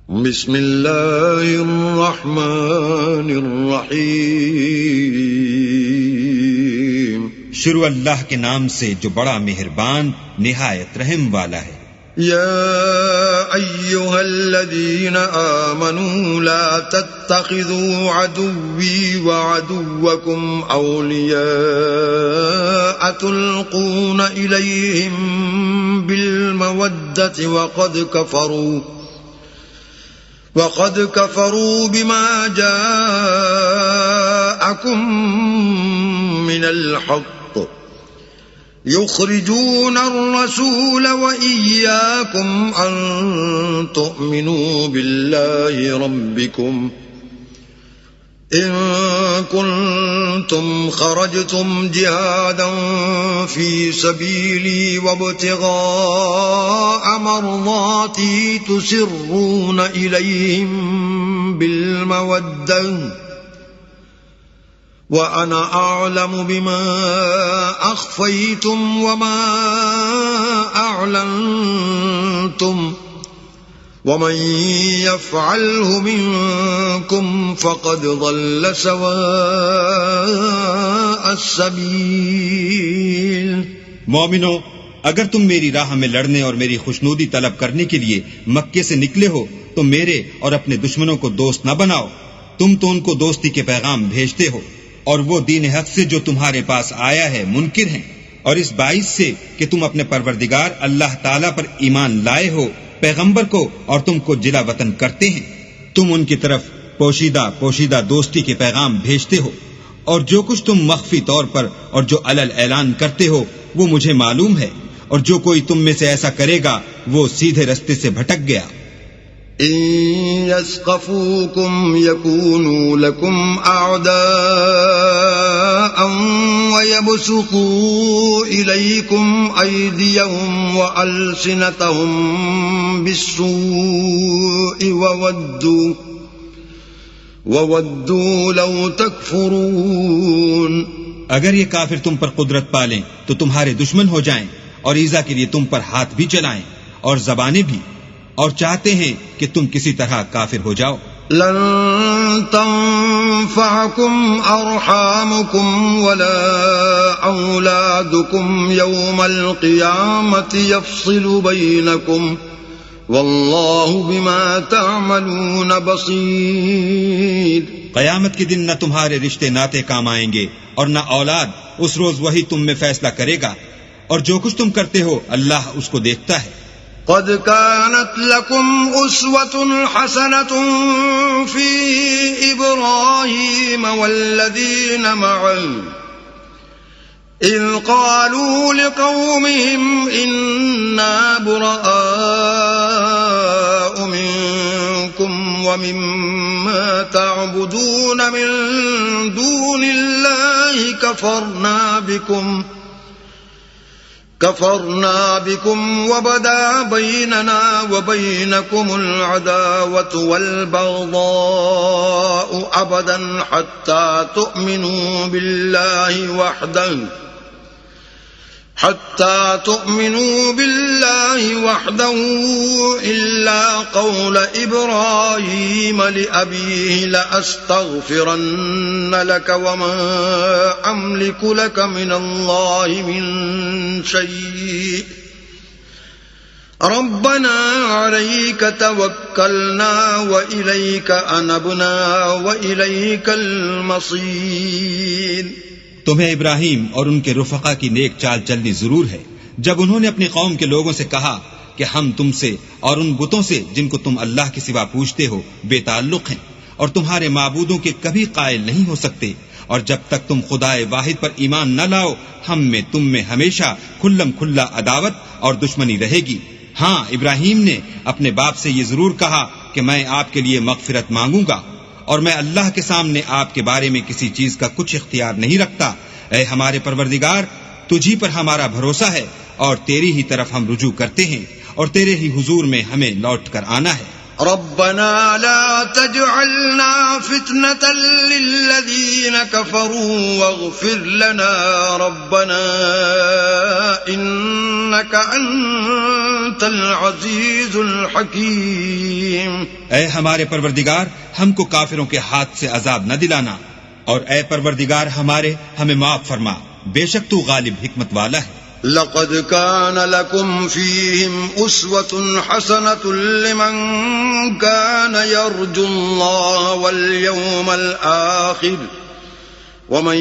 بسم اللہ الرحمن الرحیم. شروع اللہ کے نام سے جو بڑا مہربان نہایت رحم والا ہے. یا ایھا الذین آمنوا لا تتخذوا عدوی وعدوکم اولیاء تلقون الیہم بالمودۃ وقد كفروا بما جاءكم من الحق يخرجون الرسول وإياكم أن تؤمنوا بالله ربكم إن كنتم خرجتم جهادا في سبيلي وابتغاء مرضاتي تسرون إليهم بالمودة وأنا أعلم بما أخفيتم وما أعلنتم ومن يفعله منكم فقد ضل سواء السبيل. مومنو، اگر تم میری راہ میں لڑنے اور میری خوشنودی طلب کرنے کے لیے مکے سے نکلے ہو تو میرے اور اپنے دشمنوں کو دوست نہ بناؤ. تم تو ان کو دوستی کے پیغام بھیجتے ہو اور وہ دین حق سے جو تمہارے پاس آیا ہے منکر ہیں، اور اس باعث سے کہ تم اپنے پروردگار اللہ تعالی پر ایمان لائے ہو، پیغمبر کو اور تم کو جلا وطن کرتے ہیں. تم ان کی طرف پوشیدہ دوستی کے پیغام بھیجتے ہو، اور جو کچھ تم مخفی طور پر اور جو علل اعلان کرتے ہو وہ مجھے معلوم ہے، اور جو کوئی تم میں سے ایسا کرے گا وہ سیدھے رستے سے بھٹک گیا. إن يثقفوكم يكونوا لكم أعداء ويبسطوا إليكم أيديهم وألسنتهم بالسوء وودوا لو تكفرون. اگر یہ کافر تم پر قدرت پالیں تو تمہارے دشمن ہو جائیں اور ایذا کے لیے تم پر ہاتھ بھی چلائیں اور زبانیں بھی، اور چاہتے ہیں کہ تم کسی طرح کافر ہو جاؤ. لن تنفعكم أرحامكم ولا أولادكم يوم القيامة يفصل بينكم والله بما تعملون بصير. قیامت کے دن نہ تمہارے رشتے ناتے کام آئیں گے اور نہ اولاد. اس روز وہی تم میں فیصلہ کرے گا، اور جو کچھ تم کرتے ہو اللہ اس کو دیکھتا ہے. قد كانت لكم أسوة حسنة في إبراهيم والذين معه إذ قالوا لقومهم إنا براء منكم ومما تعبدون من دون الله كفرنا بكم وبدا بيننا وبينكم العداوة والبغضاء أبدا حتى تؤمنوا بالله وحده إلا قول إبراهيم لأبيه لأستغفرن لك وما أملك لك من الله من شيء ربنا عليك توكلنا وإليك أنبنا وإليك المصير. تمہیں ابراہیم اور ان کے رفقا کی نیک چال چلنی ضرور ہے جب انہوں نے اپنی قوم کے لوگوں سے کہا کہ ہم تم سے اور ان بتوں سے جن کو تم اللہ کے سوا پوجتے ہو بے تعلق ہیں اور تمہارے معبودوں کے کبھی قائل نہیں ہو سکتے، اور جب تک تم خدائے واحد پر ایمان نہ لاؤ ہم میں تم میں ہمیشہ کھلم کھلا عداوت اور دشمنی رہے گی. ہاں، ابراہیم نے اپنے باپ سے یہ ضرور کہا کہ میں آپ کے لیے مغفرت مانگوں گا، اور میں اللہ کے سامنے آپ کے بارے میں کسی چیز کا کچھ اختیار نہیں رکھتا. اے ہمارے پروردگار، تجھی پر ہمارا بھروسہ ہے اور تیری ہی طرف ہم رجوع کرتے ہیں، اور تیرے ہی حضور میں ہمیں لوٹ کر آنا ہے. ربنا لا تجعلنا فتنة للذين كفروا واغفر لنا ربنا إنك أنت وأنت العزيز الحكيم. اے ہمارے پروردگار ہم کو کافروں کے ہاتھ سے عذاب نہ دلانا، اور اے پروردگار ہمارے ہمیں معاف فرما، بے شک تو غالب حکمت والا ہے. لقد كان لكم فيهم أسوة حسنة لمن كان يرجو الله واليوم الآخر ومن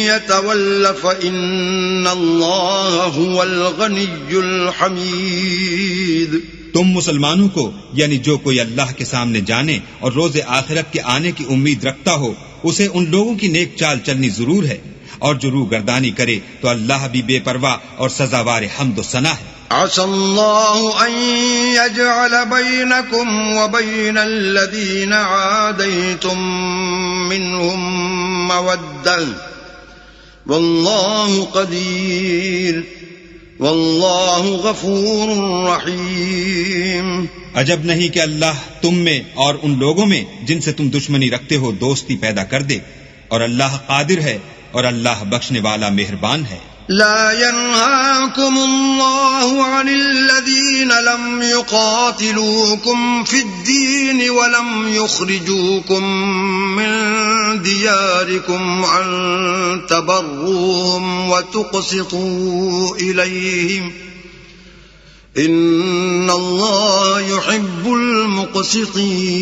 يتول فإن الله هو الغني الحميد. تم مسلمانوں کو یعنی جو کوئی اللہ کے سامنے جانے اور روز آخرت کے آنے کی امید رکھتا ہو اسے ان لوگوں کی نیک چال چلنی ضرور ہے، اور جو روح گردانی کرے تو اللہ بھی بے پرواہ اور سزاوار حمد و ثنا ہے. عسى الله أن يجعل بينكم وبين الذين عاديتم منهم مودة والله قدير والله غفور رحيم. عجب نہیں کہ اللہ تم میں اور ان لوگوں میں جن سے تم دشمنی رکھتے ہو دوستی پیدا کر دے، اور اللہ قادر ہے اور اللہ بخشنے والا مہربان ہے. لا ينهاكم الله عن الذين لم يقاتلوكم في الدين ولم يخرجوكم من دياركم أن تبروهم وتقسطوا إليهم إن الله يحب المقسطين.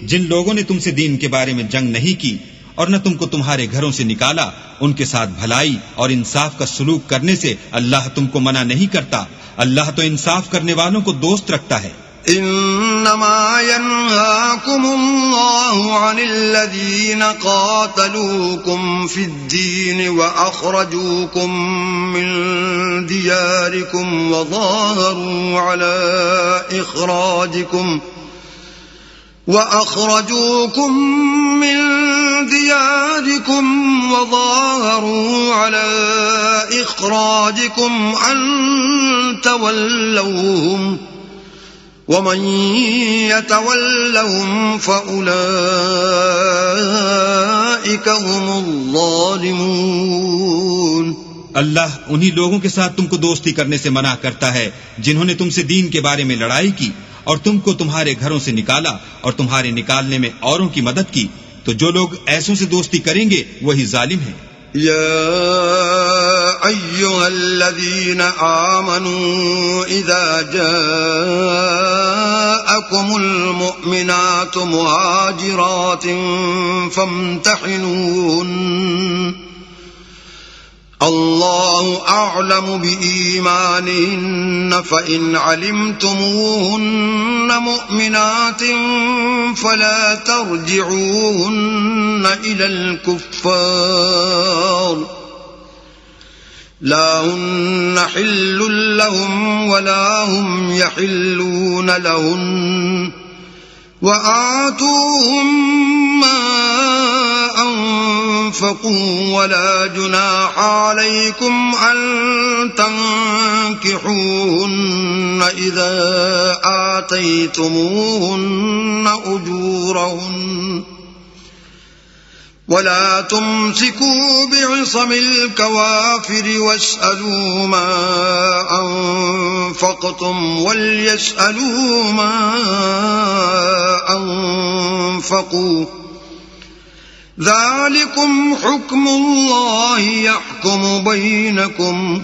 جن لوگوں نے تم سے دین کے بارے میں جنگ نہیں کی اور نہ تم کو تمہارے گھروں سے نکالا، ان کے ساتھ بھلائی اور انصاف کا سلوک کرنے سے اللہ تم کو منع نہیں کرتا. اللہ تو انصاف کرنے والوں کو دوست رکھتا ہے. انما ينهاكم الله عن الذين قاتلوكم في الدين واخرجوكم من دياركم وظاهروا على إخراجكم أن تولوهم ومن يتولهم فأولئك هم الظالمون. اللہ انہی لوگوں کے ساتھ تم کو دوستی کرنے سے منع کرتا ہے جنہوں نے تم سے دین کے بارے میں لڑائی کی اور تم کو تمہارے گھروں سے نکالا اور تمہارے نکالنے میں اوروں کی مدد کی، تو جو لوگ ایسوں سے دوستی کریں گے وہی ظالم ہیں. يا أيها الذين آمنوا إذا جاءكم المؤمنات مهاجرات فامتحنوهن الله أعلم بإيمانهن فإن علمتموهن مؤمنات فلا ترجعوهن إلى الكفار لا هن حل لهم ولا هم يحلون لهن وآتوهم ما أنفقوا ولا جناح عليكم أن تنكحوهن إذا آتيتموهن أجورهن ولا تمسكوا بعصم الكوافر واسألوا ما أنفقتم وليسألوا ما أنفقوا ذلكم حكم الله يحكم بينكم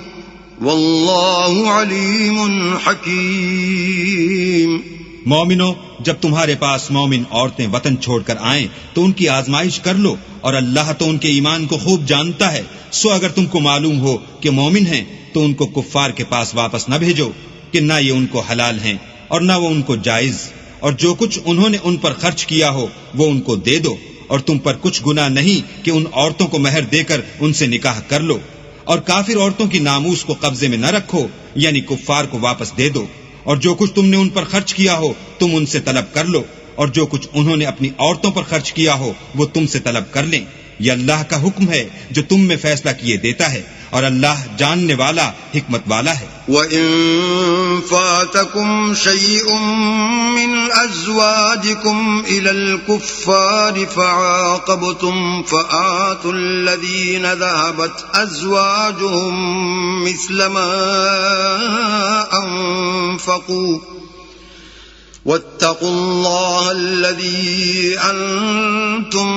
والله عليم حكيم. مومنو، جب تمہارے پاس مومن عورتیں وطن چھوڑ کر آئیں تو ان کی آزمائش کر لو، اور اللہ تو ان کے ایمان کو خوب جانتا ہے. سو اگر تم کو معلوم ہو کہ مومن ہیں تو ان کو کفار کے پاس واپس نہ بھیجو کہ نہ یہ ان کو حلال ہیں اور نہ وہ ان کو جائز، اور جو کچھ انہوں نے ان پر خرچ کیا ہو وہ ان کو دے دو، اور تم پر کچھ گناہ نہیں کہ ان عورتوں کو مہر دے کر ان سے نکاح کر لو. اور کافر عورتوں کی ناموس کو قبضے میں نہ رکھو، یعنی کفار کو واپس دے دو، اور جو کچھ تم نے ان پر خرچ کیا ہو تم ان سے طلب کر لو، اور جو کچھ انہوں نے اپنی عورتوں پر خرچ کیا ہو وہ تم سے طلب کر لیں. یہ اللہ کا حکم ہے جو تم میں فیصلہ کیے دیتا ہے، اور اللہ جاننے والا حکمت والا ہے. وَإِن فَاتَكُمْ شَيْءٌ مِّنْ أزواجكم إلى الكفار فعاقبتم فآتوا الذين ذهبت أزواجهم مثل ما أنفقوا واتقوا الله الذي أنتم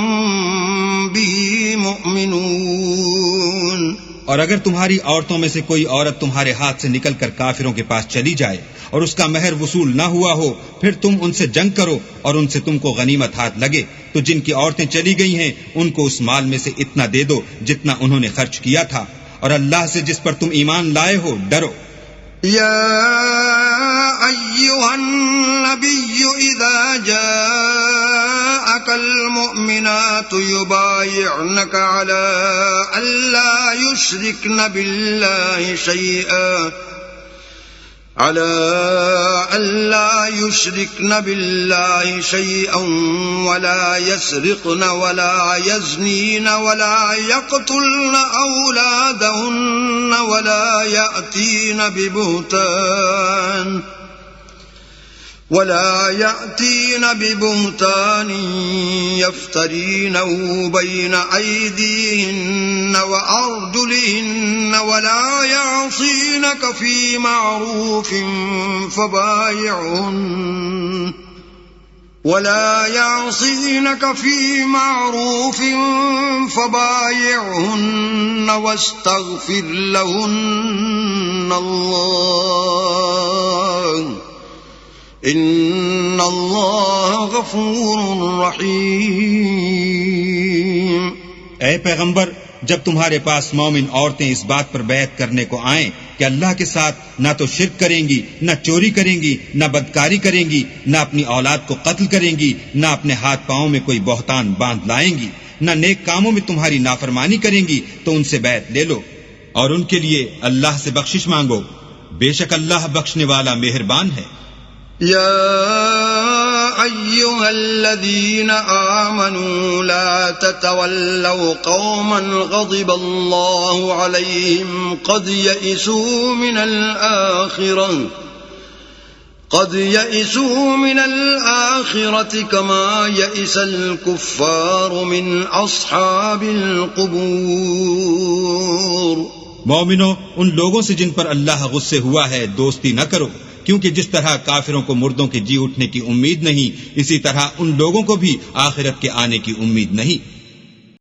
به مؤمنون. اور اگر تمہاری عورتوں میں سے کوئی عورت تمہارے ہاتھ سے نکل کر کافروں کے پاس چلی جائے اور اس کا مہر وصول نہ ہوا ہو پھر تم ان سے جنگ کرو اور ان سے تم کو غنیمت ہاتھ لگے تو جن کی عورتیں چلی گئی ہیں ان کو اس مال میں سے اتنا دے دو جتنا انہوں نے خرچ کیا تھا اور اللہ سے جس پر تم ایمان لائے ہو ڈرو. يا أيها النبي إذا جاءك المؤمنات يبايعنك على ألا يشركن بالله شيئا ولا يسرقن ولا يزنين ولا يقتلن أولادهن ولا يأتين ببهتان يفترينه بين أيديهن وأرجلهن ولا يعصينك في معروف فبايعهن واستغفر لهن الله ان اللہ غفور رحیم. اے پیغمبر جب تمہارے پاس مومن عورتیں اس بات پر بیعت کرنے کو آئیں کہ اللہ کے ساتھ نہ تو شرک کریں گی نہ چوری کریں گی نہ بدکاری کریں گی نہ اپنی اولاد کو قتل کریں گی نہ اپنے ہاتھ پاؤں میں کوئی بہتان باندھ لائیں گی نہ نیک کاموں میں تمہاری نافرمانی کریں گی تو ان سے بیعت لے لو اور ان کے لیے اللہ سے بخشش مانگو بے شک اللہ بخشنے والا مہربان ہے. يا أيها الذين آمنوا لا تتولوا قوما غضب الله عليهم قد يئسوا من الآخرة كما يئس الكفار من أصحاب القبور. مومنو ان لوگوں سے جن پر اللہ غصے ہوا ہے دوستی نہ کرو کیونکہ جس طرح کافروں کو مردوں کے جی اٹھنے کی امید نہیں اسی طرح ان لوگوں کو بھی آخرت کے آنے کی امید نہیں.